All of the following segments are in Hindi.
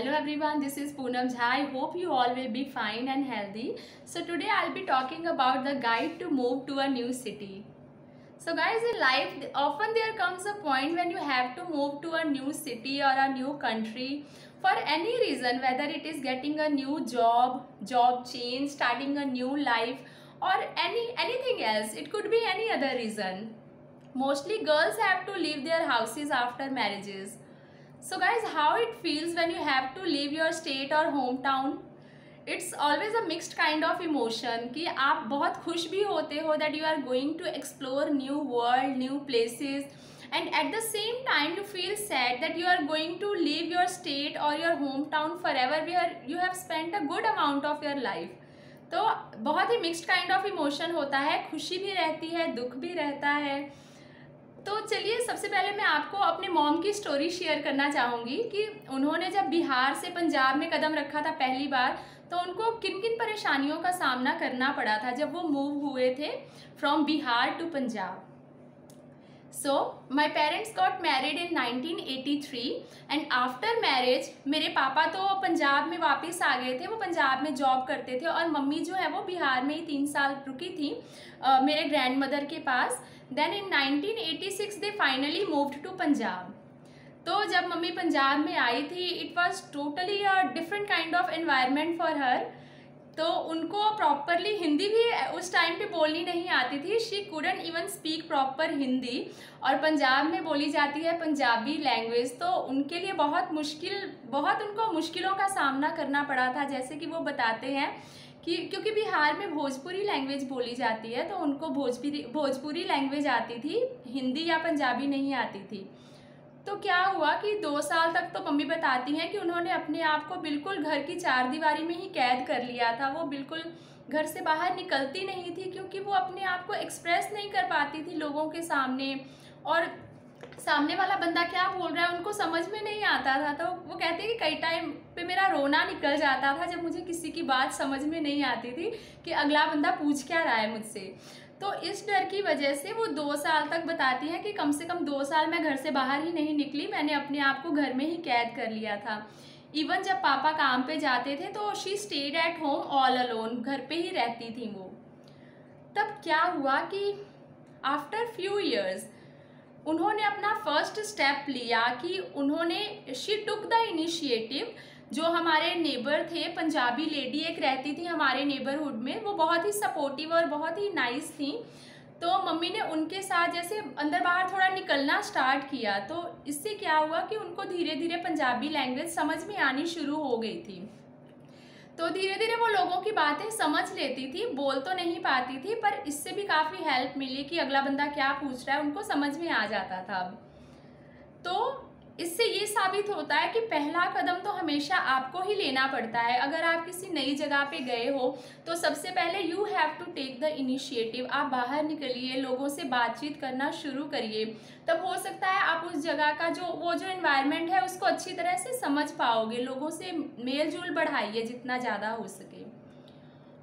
Hello everyone, this is Poonam Jha. I hope you all will be fine and healthy. So today I'll be talking about the guide to move to a new city. So guys, in life often there comes a point when you have to move to a new city or a new country for any reason, whether it is getting a new job change, starting a new life, or anything else. It could be any other reason. Mostly girls have to leave their houses after marriages. So guys, how it feels when you have to leave your state or hometown? It's always a mixed kind of emotion कि आप बहुत खुश भी होते हो that you are going to explore new world, new places, and at the same time you feel sad that you are going to leave your state or your hometown forever where you have spent a good amount of your life. तो बहुत ही mixed kind of emotion होता है, खुशी भी रहती है, दुख भी रहता है. तो चलिए सबसे पहले मैं आपको अपने मॉम की स्टोरी शेयर करना चाहूँगी कि उन्होंने जब बिहार से पंजाब में कदम रखा था पहली बार, तो उनको किन किन परेशानियों का सामना करना पड़ा था जब वो मूव हुए थे from Bihar to Punjab. So my parents got married in 1983 and after marriage मेरे पापा तो पंजाब में वापस आ गए थे. वो पंजाब में जॉब करते थे और मम्मी जो है वो बिहार में ही 3 साल रुकी थी मेरे ग्रैंड मदर के पास. Then in 1986 they finally moved to Punjab. तो जब मम्मी पंजाब में आई थी it was totally a different kind of environment for her. तो उनको प्रॉपरली हिंदी भी उस टाइम पे बोलनी नहीं आती थी. She couldn't even speak proper Hindi, और पंजाब में बोली जाती है पंजाबी लैंग्वेज. तो उनके लिए बहुत उनको मुश्किलों का सामना करना पड़ा था. जैसे कि वो बताते हैं कि क्योंकि बिहार में भोजपुरी लैंग्वेज बोली जाती है तो उनको भोजपुरी लैंग्वेज आती थी, हिंदी या पंजाबी नहीं आती थी. तो क्या हुआ कि 2 साल तक तो मम्मी बताती हैं कि उन्होंने अपने आप को बिल्कुल घर की चारदीवारी में ही कैद कर लिया था. वो बिल्कुल घर से बाहर निकलती नहीं थी क्योंकि वो अपने आप को एक्सप्रेस नहीं कर पाती थी लोगों के सामने, और सामने वाला बंदा क्या बोल रहा है उनको समझ में नहीं आता था. तो वो कहते हैं कि कई टाइम पे मेरा रोना निकल जाता था जब मुझे किसी की बात समझ में नहीं आती थी कि अगला बंदा पूछ क्या रहा है मुझसे. तो इस डर की वजह से वो 2 साल तक बताती हैं कि कम से कम 2 साल मैं घर से बाहर ही नहीं निकली. मैंने अपने आप को घर में ही कैद कर लिया था. इवन जब पापा काम पे जाते थे तो she stayed at home all alone, घर पे ही रहती थी वो. तब क्या हुआ कि आफ्टर फ्यू ईयर्स उन्होंने अपना फर्स्ट स्टेप लिया कि उन्होंने शी टुक द इनिशिएटिव. जो हमारे नेबर थे, पंजाबी लेडी एक रहती थी हमारे नेबरहुड में, वो बहुत ही सपोर्टिव और बहुत ही नाइस थी. तो मम्मी ने उनके साथ जैसे अंदर बाहर थोड़ा निकलना स्टार्ट किया. तो इससे क्या हुआ कि उनको धीरे धीरे पंजाबी लैंग्वेज समझ में आनी शुरू हो गई थी. तो धीरे धीरे वो लोगों की बातें समझ लेती थी, बोल तो नहीं पाती थी पर इससे भी काफ़ी हेल्प मिली कि अगला बंदा क्या पूछ रहा है उनको समझ में आ जाता था. तो इससे ये साबित होता है कि पहला कदम तो हमेशा आपको ही लेना पड़ता है. अगर आप किसी नई जगह पे गए हो तो सबसे पहले you have to take the initiative. आप बाहर निकलिए, लोगों से बातचीत करना शुरू करिए. तब हो सकता है आप उस जगह का जो एनवायरनमेंट है उसको अच्छी तरह से समझ पाओगे. लोगों से मेल जोल बढ़ाइए जितना ज़्यादा हो सके.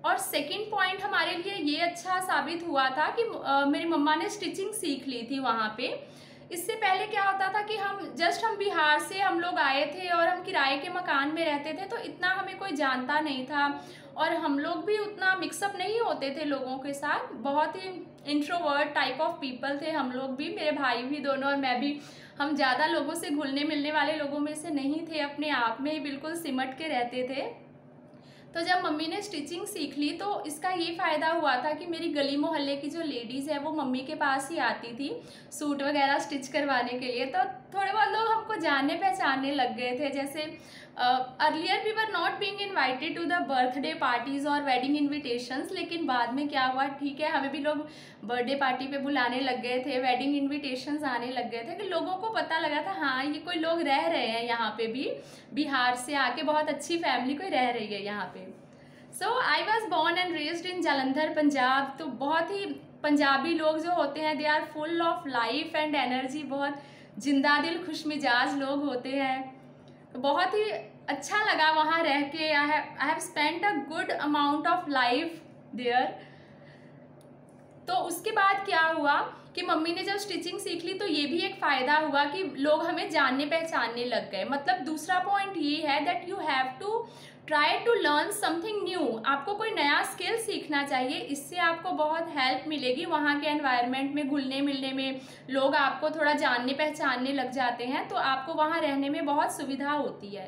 और सेकंड पॉइंट हमारे लिए ये अच्छा साबित हुआ था कि मेरी मम्मा ने स्टिचिंग सीख ली थी वहाँ पे. इससे पहले क्या होता था कि हम बिहार से हम लोग आए थे और हम किराए के मकान में रहते थे, तो इतना हमें कोई जानता नहीं था और हम लोग भी उतना मिक्सअप नहीं होते थे लोगों के साथ. बहुत ही इंट्रोवर्ट टाइप ऑफ पीपल थे हम लोग भी, मेरे भाई भी दोनों और मैं भी. हम ज़्यादा लोगों से घुलने मिलने वाले लोगों में से नहीं थे, अपने आप में ही बिल्कुल सिमट के रहते थे. तो जब मम्मी ने स्टिचिंग सीख ली तो इसका ये फ़ायदा हुआ था कि मेरी गली मोहल्ले की जो लेडीज़ है वो मम्मी के पास ही आती थी सूट वगैरह स्टिच करवाने के लिए. तो थोड़े बहुत लोग हमको जानने पहचानने लग गए थे. जैसे earlier we were not being invited to the birthday parties और वेडिंग इनविटेशंस, लेकिन बाद में क्या हुआ, ठीक है हमें भी लोग बर्थडे पार्टी पे बुलाने लग गए थे, वेडिंग इनविटेशंस आने लग गए थे कि लोगों को पता लगा था हाँ ये कोई लोग रह रहे हैं यहाँ पे भी, बिहार से आके बहुत अच्छी फैमिली कोई रह रही है यहाँ पे. So I was born and raised in Jalandhar Punjab. तो बहुत ही पंजाबी लोग जो होते हैं they are full of life and energy, बहुत जिंदा दिल खुश मिजाज लोग होते हैं. तो बहुत ही अच्छा लगा वहाँ रह के. I have spent a good amount of life there. तो उसके बाद क्या हुआ, कि मम्मी ने जब स्टिचिंग सीख ली तो ये भी एक फ़ायदा हुआ कि लोग हमें जानने पहचानने लग गए। मतलब दूसरा पॉइंट ये है that you have to try to learn something new. आपको कोई नया स्किल सीखना चाहिए, इससे आपको बहुत हेल्प मिलेगी। वहाँ के एनवायरनमेंट में घुलने मिलने में लोग आपको थोड़ा जानने पहचानने लग जाते हैं, तो आपको वहाँ रहने में बहुत सुविधा होती है।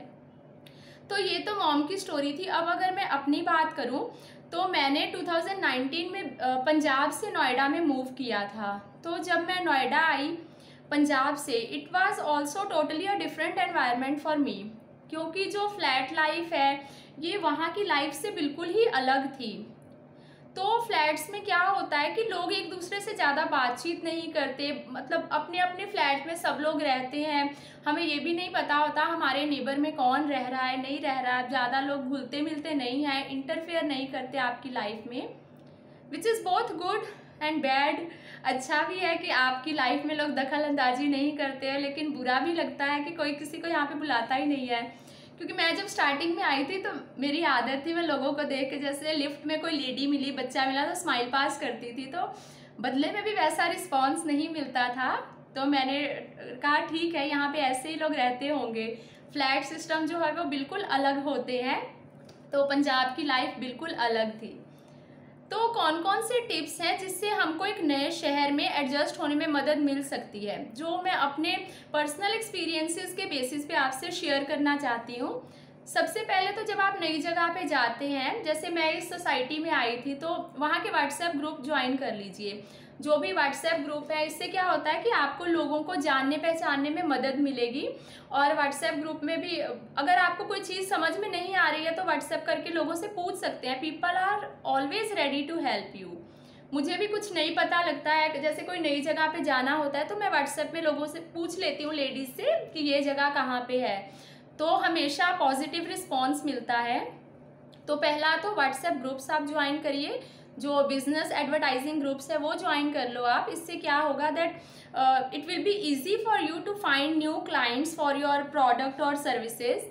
तो ये तो मॉम की स्टोरी थी। अब अगर मैं अपनी बात करूँ तो मैंने 2019 में पंजाब से नोएडा में मूव किया था। तो जब मैं नोएडा आई पंजाब से, it was also totally a different environment for me, क्योंकि जो फ्लैट लाइफ है ये वहाँ की लाइफ से बिल्कुल ही अलग थी। तो फ्लैट्स में क्या होता है कि लोग एक दूसरे से ज़्यादा बातचीत नहीं करते, मतलब अपने अपने फ्लैट में सब लोग रहते हैं। हमें ये भी नहीं पता होता हमारे नेबर में कौन रह रहा है नहीं रह रहा है। ज़्यादा लोग घुलते मिलते नहीं हैं, इंटरफेयर नहीं करते आपकी लाइफ में, which is both good and bad. अच्छा भी है कि आपकी लाइफ में लोग दखल अंदाजी नहीं करते हैं, लेकिन बुरा भी लगता है कि कोई किसी को यहाँ पे बुलाता ही नहीं है। क्योंकि मैं जब स्टार्टिंग में आई थी तो मेरी आदत थी, मैं लोगों को देख के जैसे लिफ्ट में कोई लेडी मिली, बच्चा मिला तो स्माइल पास करती थी, तो बदले में भी वैसा रिस्पॉन्स नहीं मिलता था। तो मैंने कहा ठीक है, यहाँ पे ऐसे ही लोग रहते होंगे। फ्लैट सिस्टम जो है वो बिल्कुल अलग होते हैं, तो पंजाब की लाइफ बिल्कुल अलग थी। तो कौन कौन से टिप्स हैं जिससे हमको एक नए शहर में एडजस्ट होने में मदद मिल सकती है, जो मैं अपने पर्सनल एक्सपीरियंसेस के बेसिस पे आपसे शेयर करना चाहती हूँ। सबसे पहले तो जब आप नई जगह पे जाते हैं, जैसे मैं इस सोसाइटी में आई थी, तो वहाँ के व्हाट्सएप ग्रुप ज्वाइन कर लीजिए। जो भी व्हाट्सएप ग्रुप है, इससे क्या होता है कि आपको लोगों को जानने पहचानने में मदद मिलेगी। और व्हाट्सएप ग्रुप में भी अगर आपको कोई चीज़ समझ में नहीं आ रही है तो व्हाट्सएप करके लोगों से पूछ सकते हैं। People are always ready to help you. मुझे भी कुछ नहीं पता लगता है, जैसे कोई नई जगह पे जाना होता है तो मैं व्हाट्सएप में लोगों से पूछ लेती हूँ, लेडीज़ से, कि ये जगह कहाँ पे है, तो हमेशा पॉजिटिव रिस्पॉन्स मिलता है। तो पहला तो व्हाट्सएप ग्रुप्स आप ज्वाइन करिए, जो बिजनेस एडवर्टाइजिंग ग्रुप्स है वो ज्वाइन कर लो आप। इससे क्या होगा that it will be easy for you to find new clients for your product और सर्विसेज।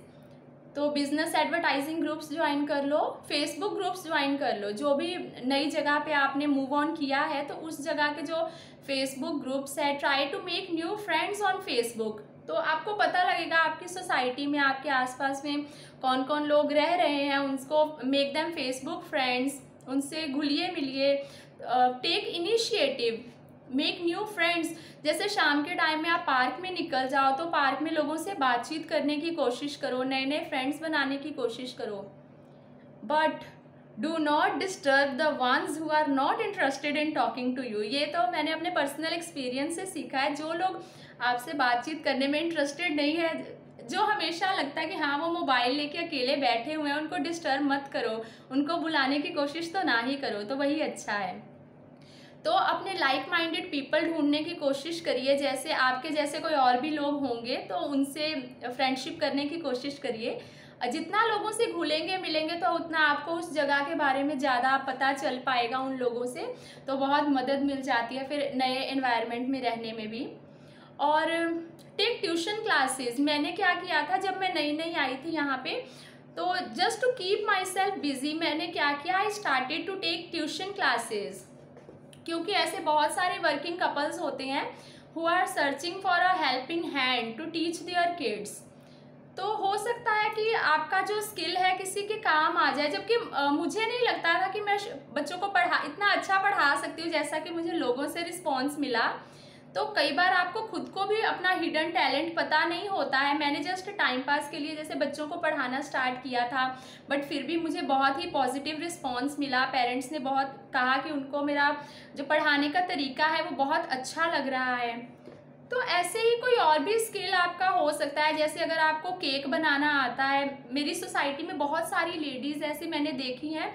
तो बिजनेस एडवर्टाइजिंग ग्रुप्स ज्वाइन कर लो, फेसबुक ग्रुप्स ज्वाइन कर लो। जो भी नई जगह पे आपने मूव ऑन किया है तो उस जगह के जो फेसबुक ग्रुप्स है, try to make new friends on Facebook. तो आपको पता लगेगा आपकी सोसाइटी में, आपके आसपास में कौन कौन लोग रह रहे हैं, उनको मेक देम फेसबुक फ्रेंड्स, उनसे घुलिए मिलिए। Take initiative, make new friends. जैसे शाम के टाइम में आप पार्क में निकल जाओ तो पार्क में लोगों से बातचीत करने की कोशिश करो, नए नए फ्रेंड्स बनाने की कोशिश करो। But do not disturb the ones who are not interested in talking to you. ये तो मैंने अपने पर्सनल एक्सपीरियंस से सीखा है। जो लोग आपसे बातचीत करने में इंटरेस्टेड नहीं है, जो हमेशा लगता है कि हाँ वो मोबाइल लेके अकेले बैठे हुए हैं, उनको डिस्टर्ब मत करो, उनको बुलाने की कोशिश तो ना ही करो, तो वही अच्छा है। तो अपने लाइक माइंडेड पीपल ढूंढने की कोशिश करिए, जैसे आपके जैसे कोई और भी लोग होंगे तो उनसे फ्रेंडशिप करने की कोशिश करिए। जितना लोगों से घुलेंगे मिलेंगे तो उतना आपको उस जगह के बारे में ज़्यादा पता चल पाएगा उन लोगों से, तो बहुत मदद मिल जाती है फिर नए एनवायरनमेंट में रहने में भी। और टेक ट्यूशन क्लासेस। मैंने क्या किया था जब मैं नई नई आई थी यहाँ पे, तो just to keep myself busy मैंने क्या किया, I started to take tuition classes. क्योंकि ऐसे बहुत सारे वर्किंग कपल्स होते हैं who are searching for a helping hand to teach their kids. तो हो सकता है कि आपका जो स्किल है किसी के काम आ जाए, जबकि मुझे नहीं लगता था कि मैं बच्चों को इतना अच्छा पढ़ा सकती हूँ जैसा कि मुझे लोगों से रिस्पॉन्स मिला। तो कई बार आपको खुद को भी अपना हिडन टैलेंट पता नहीं होता है। मैंने जस्ट टाइम पास के लिए जैसे बच्चों को पढ़ाना स्टार्ट किया था, बट फिर भी मुझे बहुत ही पॉजिटिव रिस्पॉन्स मिला। पेरेंट्स ने बहुत कहा कि उनको मेरा जो पढ़ाने का तरीका है वो बहुत अच्छा लग रहा है। तो ऐसे ही कोई और भी स्किल आपका हो सकता है, जैसे अगर आपको केक बनाना आता है। मेरी सोसाइटी में बहुत सारी लेडीज़ ऐसी मैंने देखी हैं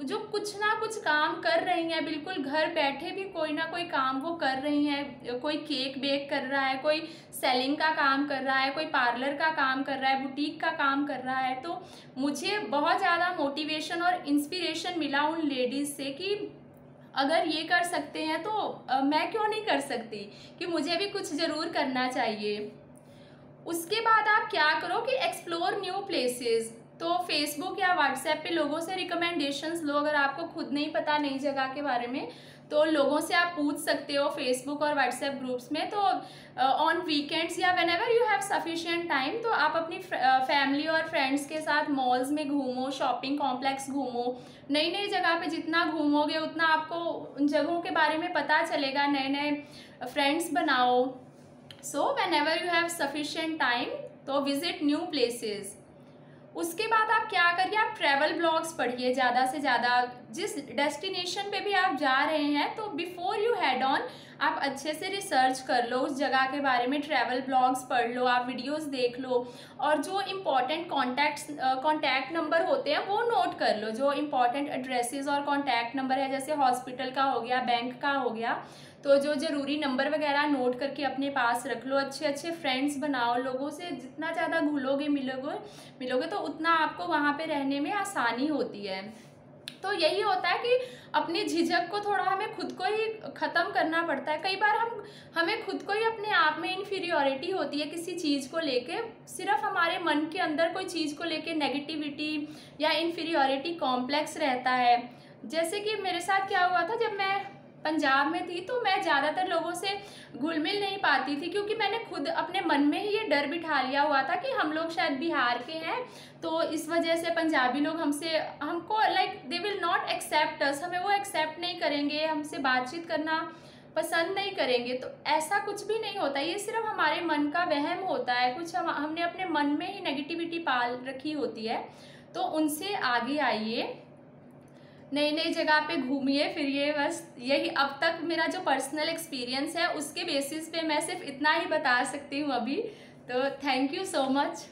जो कुछ ना कुछ काम कर रही हैं, बिल्कुल घर बैठे भी कोई ना कोई काम वो कर रही हैं। कोई केक बेक कर रहा है, कोई सेलिंग का काम कर रहा है, कोई पार्लर का काम कर रहा है, बुटीक का काम कर रहा है। तो मुझे बहुत ज़्यादा मोटिवेशन और इंस्पिरेशन मिला उन लेडीज़ से कि अगर ये कर सकते हैं तो मैं क्यों नहीं कर सकती, कि मुझे भी कुछ ज़रूर करना चाहिए। उसके बाद आप क्या करो कि एक्सप्लोर न्यू प्लेसेस। तो फेसबुक या व्हाट्सएप पे लोगों से रिकमेंडेशंस लो। अगर आपको खुद नहीं पता नई जगह के बारे में तो लोगों से आप पूछ सकते हो फेसबुक और व्हाट्सएप ग्रुप्स में। तो ऑन वीकेंड्स या whenever you have sufficient time, तो आप अपनी फैमिली और फ्रेंड्स के साथ मॉल्स में घूमो, शॉपिंग कॉम्प्लेक्स घूमो। नई नई जगह पे जितना घूमोगे उतना आपको उन जगहों के बारे में पता चलेगा, नए नए फ्रेंड्स बनाओ। So whenever you have sufficient time तो विजिट न्यू प्लेसेस। उसके बाद आप क्या करिए, आप ट्रैवल ब्लॉग्स पढ़िए ज़्यादा से ज़्यादा। जिस डेस्टिनेशन पे भी आप जा रहे हैं तो बिफोर यू हेड ऑन आप अच्छे से रिसर्च कर लो उस जगह के बारे में, ट्रैवल ब्लॉग्स पढ़ लो, आप वीडियोस देख लो, और जो इम्पॉर्टेंट कॉन्टैक्ट नंबर होते हैं वो नोट कर लो। जो इम्पॉर्टेंट एड्रेसेस और कॉन्टैक्ट नंबर है, जैसे हॉस्पिटल का हो गया, बैंक का हो गया, तो जो ज़रूरी नंबर वगैरह नोट करके अपने पास रख लो। अच्छे अच्छे फ्रेंड्स बनाओ, लोगों से जितना ज़्यादा घुलोगे मिलोगे तो उतना आपको वहाँ पे रहने में आसानी होती है। तो यही होता है कि अपनी झिझक को थोड़ा हमें खुद को ही ख़त्म करना पड़ता है। कई बार हमें खुद को ही अपने आप में इन्फीरियॉरिटी होती है किसी चीज़ को लेके, सिर्फ हमारे मन के अंदर कोई चीज़ को लेके नेगेटिविटी या इन्फीरियॉरिटी कॉम्प्लेक्स रहता है। जैसे कि मेरे साथ क्या हुआ था, जब मैं पंजाब में थी तो मैं ज़्यादातर लोगों से घुल मिल नहीं पाती थी, क्योंकि मैंने खुद अपने मन में ही ये डर बिठा लिया हुआ था कि हम लोग शायद बिहार के हैं, तो इस वजह से पंजाबी लोग हमको like they will not accept us, हमें वो एक्सेप्ट नहीं करेंगे, हमसे बातचीत करना पसंद नहीं करेंगे। तो ऐसा कुछ भी नहीं होता, ये सिर्फ हमारे मन का वहम होता है, कुछ हमने अपने मन में ही नेगेटिविटी पाल रखी होती है। तो उनसे आगे आइए, नई नई जगह पे घूमिए फिरिए। बस यही अब तक मेरा जो पर्सनल एक्सपीरियंस है उसके बेसिस पे मैं सिर्फ इतना ही बता सकती हूँ अभी। तो थैंक यू सो मच।